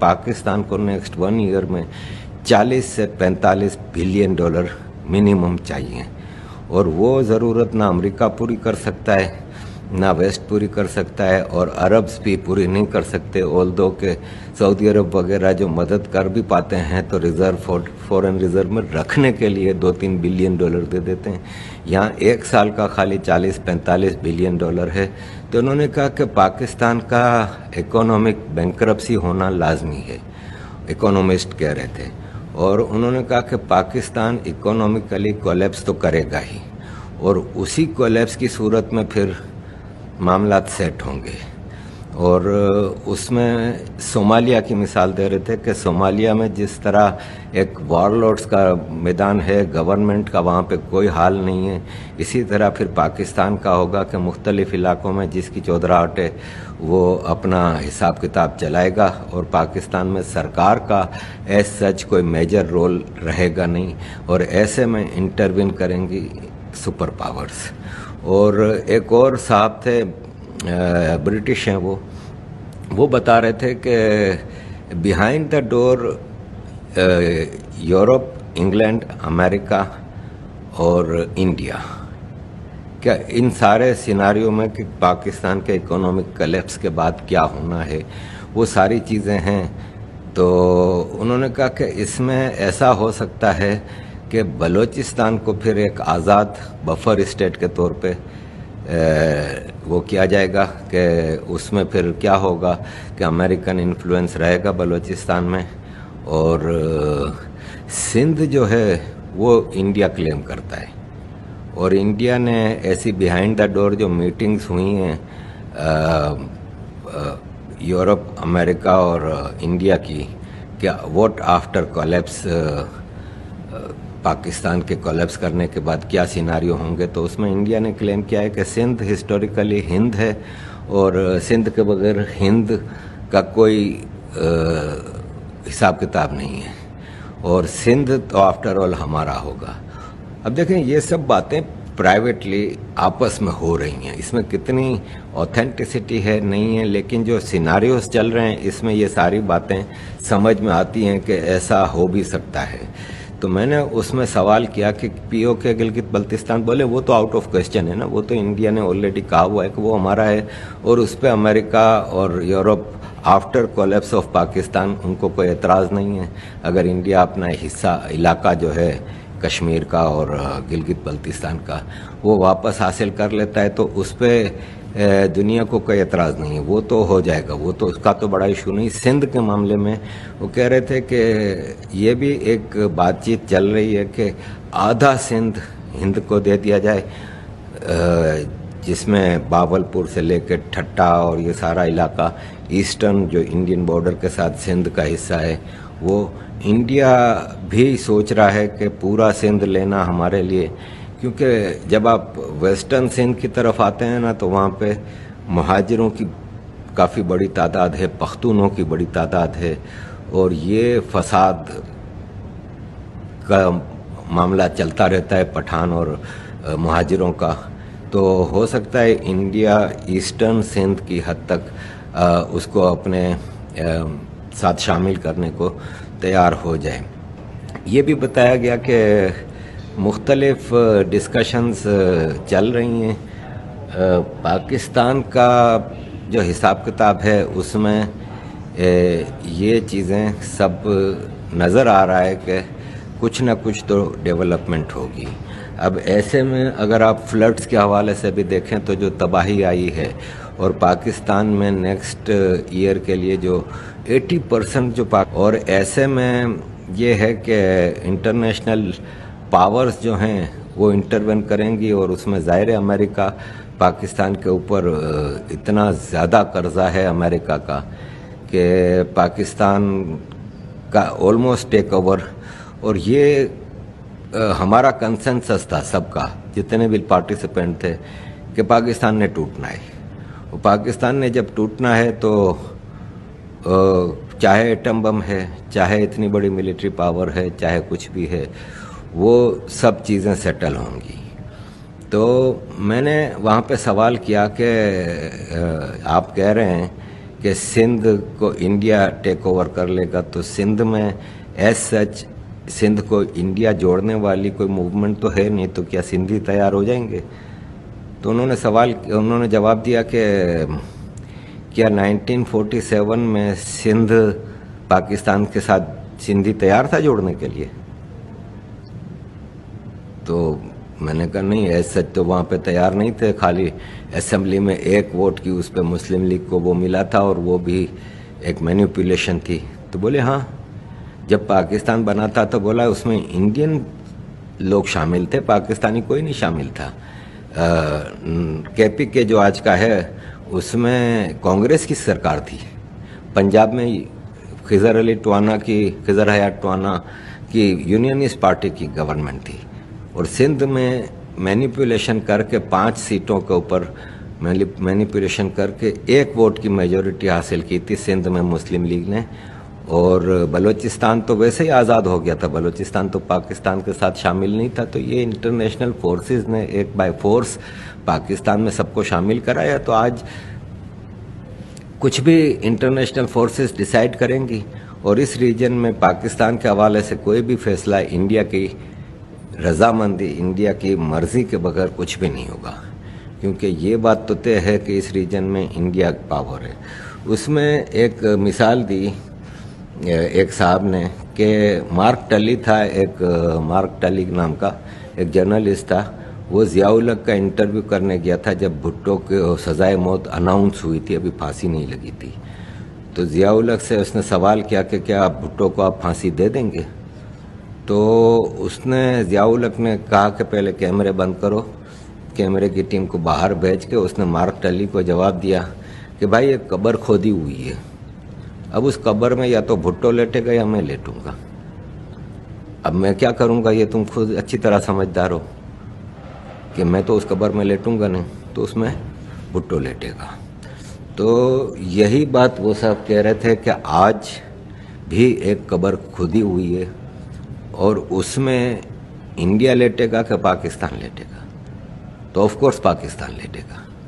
पाकिस्तान को next 1 year में 40 से 45 बिलियन डॉलर मिनिमम चाहिए और वो ज़रूरत ना अमेरिका पूरी कर सकता है ना वेस्ट पूरी कर सकता है और अरब्स भी पूरी नहीं कर सकते। ऑल्दो के सऊदी अरब वगैरह जो मदद कर भी पाते हैं तो रिज़र्व फॉरेन रिज़र्व में रखने के लिए 2-3 बिलियन डॉलर दे देते हैं। यहाँ 1 साल का खाली 40-45 बिलियन डॉलर है। तो उन्होंने कहा कि पाकिस्तान का इकोनॉमिक बैंकरप्सी होना लाजमी है, इकोनॉमिस्ट कह रहे थे। और उन्होंने कहा कि पाकिस्तान इकोनॉमिकली कोलैप्स तो करेगा ही और उसी कोलैप्स की सूरत में फिर मामला सेट होंगे। और उसमें सोमालिया की मिसाल दे रहे थे कि सोमालिया में जिस तरह एक वॉरलॉर्ड्स का मैदान है, गवर्नमेंट का वहाँ पे कोई हाल नहीं है, इसी तरह फिर पाकिस्तान का होगा कि मुख्तलिफ इलाकों में जिसकी चौधराहट है वो अपना हिसाब किताब चलाएगा और पाकिस्तान में सरकार का एज सच कोई मेजर रोल रहेगा नहीं और ऐसे में इंटरवीन करेंगी सुपर पावर्स। और एक और साहब थे ब्रिटिश हैं, वो बता रहे थे कि behind the door Europe, England, America और इंडिया, क्या इन सारे सिनारियों में कि पाकिस्तान के इकोनॉमिक कोलैप्स के बाद क्या होना है वो सारी चीज़ें हैं। तो उन्होंने कहा कि इसमें ऐसा हो सकता है कि बलूचिस्तान को फिर एक आज़ाद बफर स्टेट के तौर पे वो किया जाएगा कि उसमें फिर क्या होगा कि अमेरिकन इन्फ्लुएंस रहेगा बलूचिस्तान में और सिंध जो है वो इंडिया क्लेम करता है। और इंडिया ने ऐसी बिहाइंड द डोर जो मीटिंग्स हुई हैं यूरोप, अमेरिका और इंडिया की, क्या व्हाट आफ्टर कोलैप्स, पाकिस्तान के कोलैप्स करने के बाद क्या सिनारियो होंगे, तो उसमें इंडिया ने क्लेम किया है कि सिंध हिस्टोरिकली हिंद है और सिंध के बगैर हिंद का कोई हिसाब किताब नहीं है और सिंध तो आफ्टर ऑल हमारा होगा। अब देखें ये सब बातें प्राइवेटली आपस में हो रही हैं, इसमें कितनी ऑथेंटिसिटी है नहीं है, लेकिन जो सिनारियोस चल रहे हैं इसमें ये सारी बातें समझ में आती हैं कि ऐसा हो भी सकता है। तो मैंने उसमें सवाल किया कि पीओके गिलगित बल्तिस्तान, बोले वो तो आउट ऑफ क्वेश्चन है ना, वो तो इंडिया ने ऑलरेडी कहा हुआ है कि वो हमारा है और उस पर अमेरिका और Europe after collapse of Pakistan उनको कोई एतराज़ नहीं है। अगर इंडिया अपना हिस्सा इलाका जो है कश्मीर का और गिलगित बल्तिस्तान का वो वापस हासिल कर लेता है तो उस पर दुनिया को कोई एतराज़ नहीं है, वो तो हो जाएगा, वो तो उसका तो बड़ा इशू नहीं। सिंध के मामले में वो कह रहे थे कि ये भी एक बातचीत चल रही है कि आधा सिंध हिंद को दे दिया जाए, जिसमें बावलपुर से लेकर ठट्टा और ये सारा इलाका ईस्टर्न जो इंडियन बॉर्डर के साथ सिंध का हिस्सा है, वो इंडिया भी सोच रहा है कि पूरा सिंध लेना हमारे लिए, क्योंकि जब आप वेस्टर्न सिंध की तरफ आते हैं ना तो वहाँ पे मुहाजिरों की काफ़ी बड़ी तादाद है, पख्तूनों की बड़ी तादाद है और ये फसाद का मामला चलता रहता है पठान और मुहाजिरों का। तो हो सकता है इंडिया ईस्टर्न सिंध की हद तक उसको अपने साथ शामिल करने को तैयार हो जाए। ये भी बताया गया कि मुख्तलिफ डिस्कशंस चल रही हैं। पाकिस्तान का जो हिसाब किताब है उसमें ये चीज़ें सब नज़र आ रहा है कि कुछ ना कुछ तो डेवलपमेंट होगी। अब ऐसे में अगर आप फ्लड्स के हवाले से भी देखें तो जो तबाही आई है और पाकिस्तान में नेक्स्ट ईयर के लिए जो 80% जो और ऐसे में ये है कि इंटरनेशनल पावर्स जो हैं वो इंटरवेन करेंगी और उसमें ज़ाहिर है अमेरिका, पाकिस्तान के ऊपर इतना ज़्यादा कर्जा है अमेरिका का कि पाकिस्तान का ऑलमोस्ट टेक ओवर। और ये हमारा कंसेंसस था सबका, जितने भी पार्टिसिपेंट थे, कि पाकिस्तान ने टूटना है। और पाकिस्तान ने जब टूटना है तो चाहे एटम बम है, चाहे इतनी बड़ी मिलिट्री पावर है, चाहे कुछ भी है, वो सब चीज़ें सेटल होंगी। तो मैंने वहाँ पे सवाल किया कि आप कह रहे हैं کہ سندھ کو انڈیا ٹیک اوور کر لے گا، تو سندھ میں ایز سچ سندھ کو انڈیا جوڑنے والی کوئی موومنٹ تو ہے نہیں، تو کیا سندھی تیار ہو جائیں گے؟ تو انہوں نے جواب دیا کہ کیا 1947 میں سندھ پاکستان کے ساتھ سندھی تیار تھا جوڑنے کے لیے؟ تو میں نے کہا نہیں، ایز سچ تو وہاں پہ تیار نہیں تھے، خالی اسمبلی میں ایک ووٹ کی اس پہ مسلم لیگ کو وہ ملا تھا، اور وہ بھی ایک مینیپولیشن تھی۔ تو بولے ہاں، جب پاکستان بنا تھا تو بولا اس میں انڈین لوگ شامل تھے، پاکستانی کوئی نہیں شامل تھا۔ کے پی کے جو آج کا ہے اس میں کانگریس کی سرکار تھی، پنجاب میں خضر حیات ٹوانا کی یونینسٹ پارٹی کی گورنمنٹ تھی، اور سندھ میں مینیپولیشن کر کے 5 سیٹوں کے اوپر مینیپولیشن کر کے 1 ووٹ کی میجورٹی حاصل کی تھی سندھ میں مسلم لیگ نے، اور بلوچستان تو ویسے ہی آزاد ہو گیا تھا، بلوچستان تو پاکستان کے ساتھ شامل نہیں تھا، تو یہ انٹرنیشنل فورسز نے ایک بائی فورس پاکستان میں سب کو شامل کرایا۔ تو آج کچھ بھی انٹرنیشنل فورسز ڈیسائیڈ کریں گی، اور اس ریجن میں پاکستان کے حوالے سے کوئی بھی فیصلہ انڈیا کی رضامندی، انڈیا کی مرضی کے بغیر کچھ بھی نہیں ہوگا، کیونکہ یہ بات تو طے ہے کہ اس ریجن میں انڈیا پاور ہے۔ اس میں ایک مثال دی ایک صاحب نے کہ مارک ٹلی نام کا ایک جرنلسٹ تھا، وہ ضیاء الحق کا انٹرویو کرنے گیا تھا جب بھٹو کو سزائے موت اناؤنس ہوئی تھی، ابھی پھانسی نہیں لگی تھی۔ تو ضیاء الحق سے اس نے سوال کیا کہ کیا آپ بھٹو کو آپ پھانسی دے دیں گے؟ تو ضیاء الحق نے کہا کہ پہلے کیمرے بند کرو، کیمرے کی ٹیم کو باہر بھیج کے اس نے مارک ٹلی کو جواب دیا کہ بھائی ایک قبر کھودی ہوئی ہے، اب اس قبر میں یا تو بھٹو لیٹے گا یا میں لیٹوں گا، اب میں کیا کروں گا؟ یہ تم خود اچھی طرح سمجھدار ہو کہ میں تو اس قبر میں لیٹوں گا نہیں، تو اس میں بھٹو لیٹے گا۔ تو یہی بات وہ صاحب کہہ رہے تھے کہ آج بھی ایک قبر کھودی ہوئی ہے، اور اس میں انڈیا لیٹے گا کہ پاکستان لیٹے گا؟ تو آف کورس پاکستان لیٹے گا۔